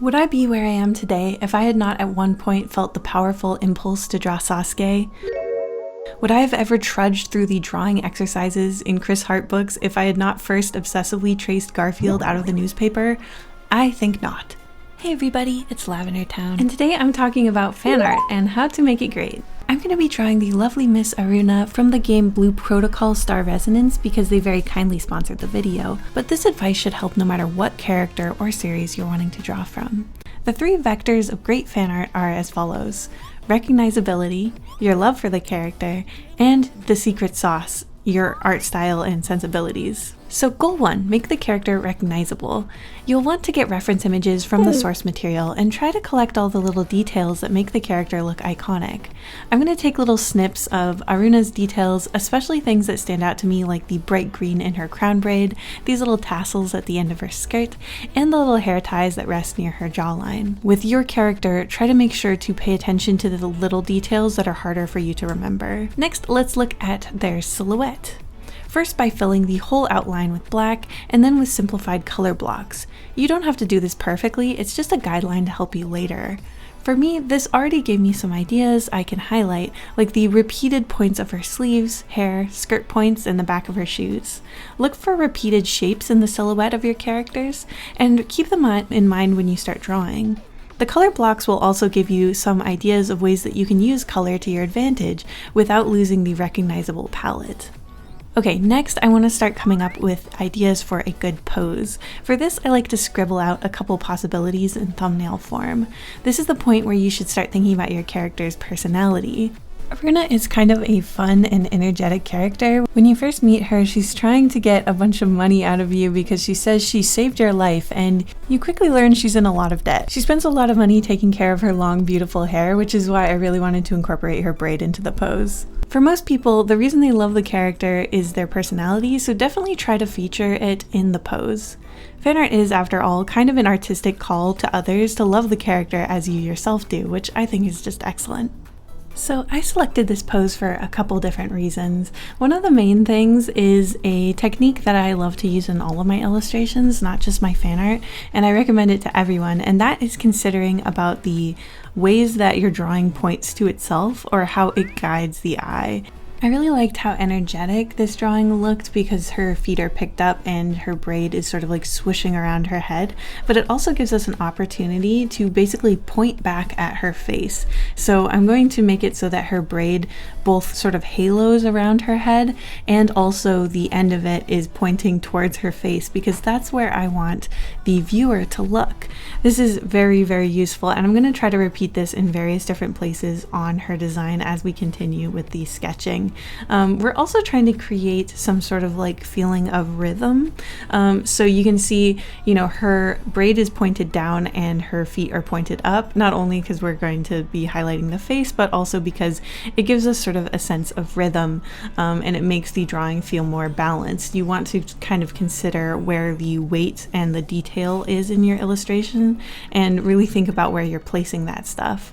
Would I be where I am today if I had not at one point felt the powerful impulse to draw Sasuke? Would I have ever trudged through the drawing exercises in Chris Hart books if I had not first obsessively traced Garfield out of the newspaper? I think not. Hey everybody, it's LavenderTowne, and today I'm talking about fan art and how to make it great. I'm going to be drawing the lovely Miss Aruna from the game Blue Protocol Star Resonance because they very kindly sponsored the video, but this advice should help no matter what character or series you're wanting to draw from. The three vectors of great fan art are as follows: recognizability, your love for the character, and the secret sauce, your art style and sensibilities. So goal 1, make the character recognizable. You'll want to get reference images from the source material and try to collect all the little details that make the character look iconic. I'm going to take little snips of Aruna's details, especially things that stand out to me like the bright green in her crown braid, these little tassels at the end of her skirt, and the little hair ties that rest near her jawline. With your character, try to make sure to pay attention to the little details that are harder for you to remember. Next, let's look at their silhouette. First by filling the whole outline with black, and then with simplified color blocks. You don't have to do this perfectly, it's just a guideline to help you later. For me, this already gave me some ideas I can highlight, like the repeated points of her sleeves, hair, skirt points, and the back of her shoes. Look for repeated shapes in the silhouette of your characters, and keep them in mind when you start drawing. The color blocks will also give you some ideas of ways that you can use color to your advantage without losing the recognizable palette. Okay, next I want to start coming up with ideas for a good pose. For this, I like to scribble out a couple possibilities in thumbnail form. This is the point where you should start thinking about your character's personality. Aruna is kind of a fun and energetic character. When you first meet her, she's trying to get a bunch of money out of you because she says she saved your life, and you quickly learn she's in a lot of debt. She spends a lot of money taking care of her long, beautiful hair, which is why I really wanted to incorporate her braid into the pose. For most people, the reason they love the character is their personality, so definitely try to feature it in the pose. Fan art is, after all, kind of an artistic call to others to love the character as you yourself do, which I think is just excellent. So I selected this pose for a couple different reasons. One of the main things is a technique that I love to use in all of my illustrations, not just my fan art, and I recommend it to everyone, and that is considering about the ways that your drawing points to itself or how it guides the eye. I really liked how energetic this drawing looked because her feet are picked up and her braid is sort of like swishing around her head, but it also gives us an opportunity to basically point back at her face. So I'm going to make it so that her braid both sort of halos around her head and also the end of it is pointing towards her face because that's where I want the viewer to look. This is very, very useful, and I'm going to try to repeat this in various different places on her design as we continue with the sketching. We're also trying to create some sort of like feeling of rhythm. So you can see, her braid is pointed down and her feet are pointed up, not only because we're going to be highlighting the face, but also because it gives us sort of a sense of rhythm, and it makes the drawing feel more balanced. You want to kind of consider where the weight and the detail is in your illustration and really think about where you're placing that stuff.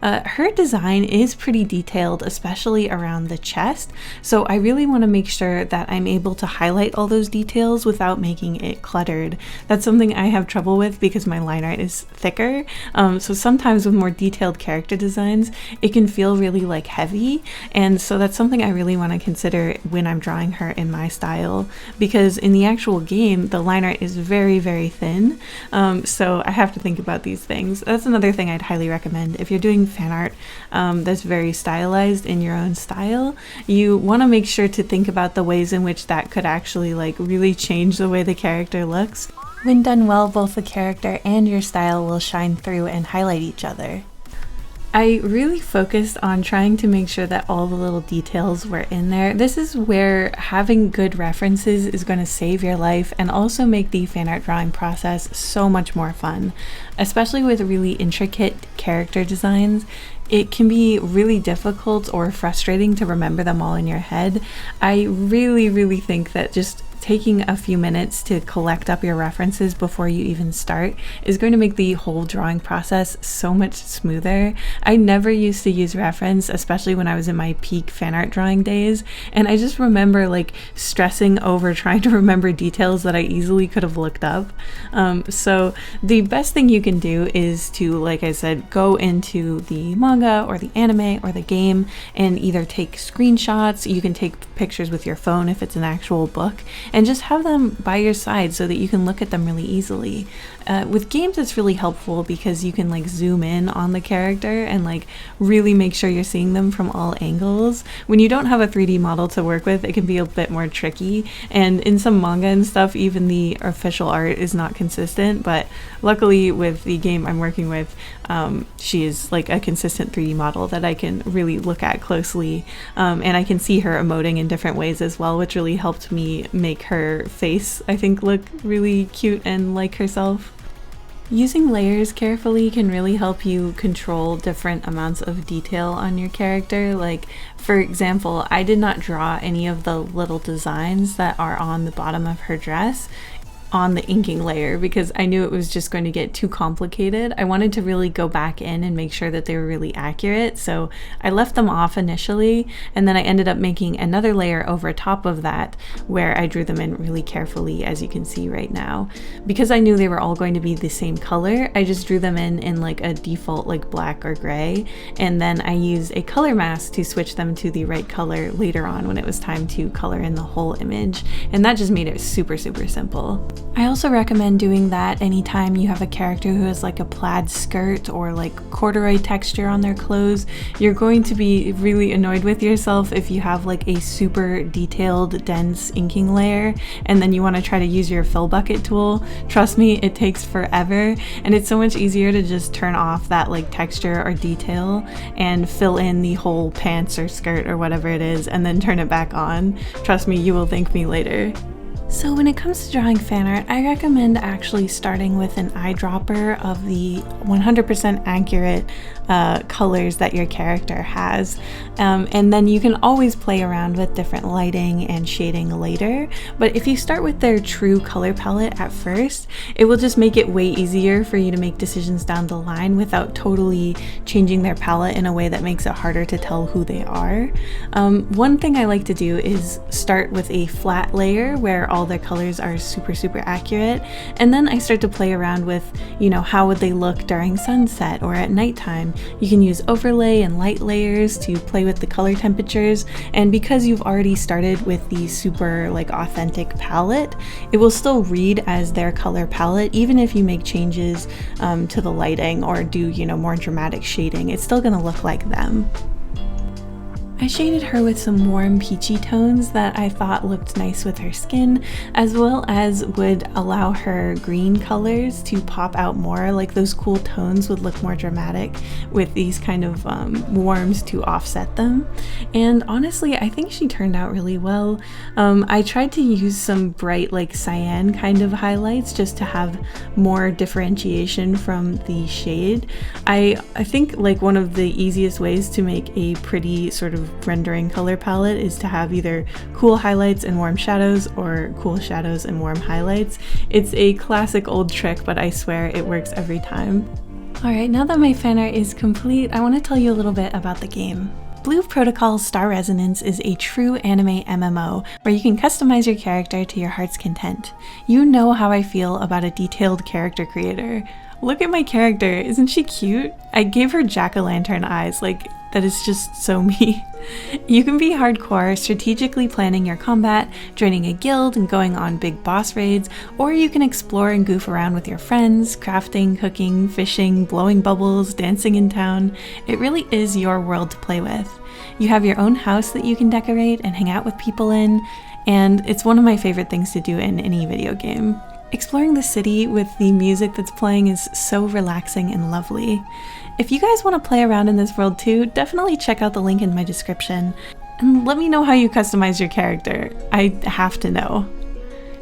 Her design is pretty detailed, especially around the chest, so I really want to make sure that I'm able to highlight all those details without making it cluttered. That's something I have trouble with because my line art is thicker, so sometimes with more detailed character designs, it can feel really like heavy, and so that's something I really want to consider when I'm drawing her in my style, because in the actual game, the line art is very, very thin, so I have to think about these things. That's another thing I'd highly recommend. If you're doing fan art that's very stylized in your own style, you want to make sure to think about the ways in which that could actually like really change the way the character looks. When done well, both the character and your style will shine through and highlight each other. I really focused on trying to make sure that all the little details were in there. This is where having good references is going to save your life and also make the fan art drawing process so much more fun. Especially with really intricate character designs, it can be really difficult or frustrating to remember them all in your head. I really think that just taking a few minutes to collect up your references before you even start is going to make the whole drawing process so much smoother. I never used to use reference, especially when I was in my peak fan art drawing days, and I just remember like stressing over trying to remember details that I easily could have looked up. So the best thing you can do is to, like I said, go into the manga or the anime or the game and either take screenshots. You can take pictures with your phone if it's an actual book, and just have them by your side so that you can look at them really easily. With games, it's really helpful because you can like zoom in on the character and like really make sure you're seeing them from all angles. When you don't have a 3D model to work with, it can be a bit more tricky, and in some manga and stuff, even the official art is not consistent, but luckily with the game I'm working with, she is like a consistent 3D model that I can really look at closely, and I can see her emoting in different ways as well, which really helped me make her face, I think, look really cute and like herself. Using layers carefully can really help you control different amounts of detail on your character. Like, for example, I did not draw any of the little designs that are on the bottom of her dress on the inking layer because I knew it was just going to get too complicated. I wanted to really go back in and make sure that they were really accurate, so I left them off initially, and then I ended up making another layer over top of that where I drew them in really carefully, as you can see right now. Because I knew they were all going to be the same color, I just drew them in like a default like black or gray, and then I used a color mask to switch them to the right color later on when it was time to color in the whole image, and that just made it super simple. I also recommend doing that anytime you have a character who has like a plaid skirt or like corduroy texture on their clothes. You're going to be really annoyed with yourself if you have like a super detailed, dense inking layer and then you want to try to use your fill bucket tool. Trust me, it takes forever, and it's so much easier to just turn off that like texture or detail and fill in the whole pants or skirt or whatever it is and then turn it back on. Trust me, you will thank me later. So when it comes to drawing fan art, I recommend actually starting with an eyedropper of the 100% accurate colors that your character has. And then you can always play around with different lighting and shading later. But if you start with their true color palette at first, it will just make it way easier for you to make decisions down the line without totally changing their palette in a way that makes it harder to tell who they are. One thing I like to do is start with a flat layer where all their colors are super accurate, and then I start to play around with, you know, how would they look during sunset or at nighttime. You can use overlay and light layers to play with the color temperatures, and because you've already started with the super like authentic palette, it will still read as their color palette even if you make changes to the lighting or do, you know, more dramatic shading. It's still gonna look like them. I shaded her with some warm peachy tones that I thought looked nice with her skin, as well as would allow her green colors to pop out more. Like those cool tones would look more dramatic with these kind of warms to offset them. And honestly, I think she turned out really well. I tried to use some bright like cyan kind of highlights just to have more differentiation from the shade. I think like one of the easiest ways to make a pretty sort of rendering color palette is to have either cool highlights and warm shadows or cool shadows and warm highlights. It's a classic old trick, but I swear it works every time. Alright, now that my fan art is complete, I want to tell you a little bit about the game. Blue Protocol's Star Resonance is a true anime MMO where you can customize your character to your heart's content. You know how I feel about a detailed character creator. Look at my character, isn't she cute? I gave her jack-o'-lantern eyes, like that is just so me. You can be hardcore, strategically planning your combat, joining a guild and going on big boss raids, or you can explore and goof around with your friends, crafting, cooking, fishing, blowing bubbles, dancing in town. It really is your world to play with. You have your own house that you can decorate and hang out with people in, and it's one of my favorite things to do in any video game. Exploring the city with the music that's playing is so relaxing and lovely. If you guys want to play around in this world too, definitely check out the link in my description and let me know how you customize your character. I have to know.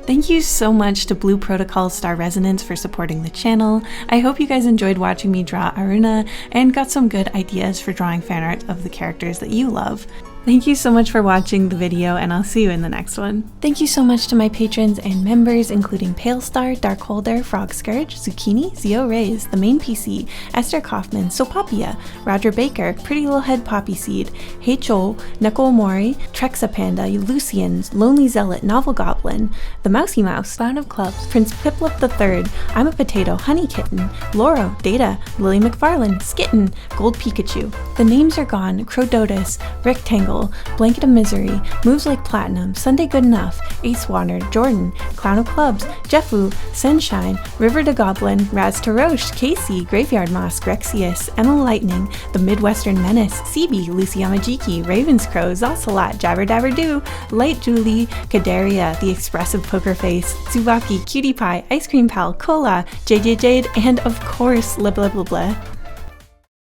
Thank you so much to Blue Protocol Star Resonance for supporting the channel. I hope you guys enjoyed watching me draw Aruna and got some good ideas for drawing fan art of the characters that you love. Thank you so much for watching the video, and I'll see you in the next one. Thank you so much to my patrons and members, including Pale Star, Darkholder, Frog Scourge, Zucchini, Zio Reyes, The Main PC, Esther Kaufman, Sopapia, Roger Baker, Pretty Little Head Poppy Seed, Hey Chol, Neko Omori, Trexa Panda, Lucians, Lonely Zealot, Novel Goblin, The Mousy Mouse, Clown of Clubs, Prince Piplup III, I'm a Potato, Honey Kitten, Loro, Data, Lily McFarlane, Skitten, Gold Pikachu. The Names Are Gone, Crodotus, Rectangle, Blanket of Misery, Moves Like Platinum, Sunday Good Enough, Ace Water, Jordan, Clown of Clubs, Jeffu, Sunshine, River the Goblin, Raz Tarosh, Casey, Graveyard Moss, Grexius, Emma Lightning, The Midwestern Menace, CB, Lucy Yamajiki, Ravenscrow, Zosalot, Jabber Dabber Doo, Light Julie, Kadaria, The Expressive Poker Face, Tsubaki, Cutie Pie, Ice Cream Pal, Cola, JJ Jade, and of course, blah blah blah blah.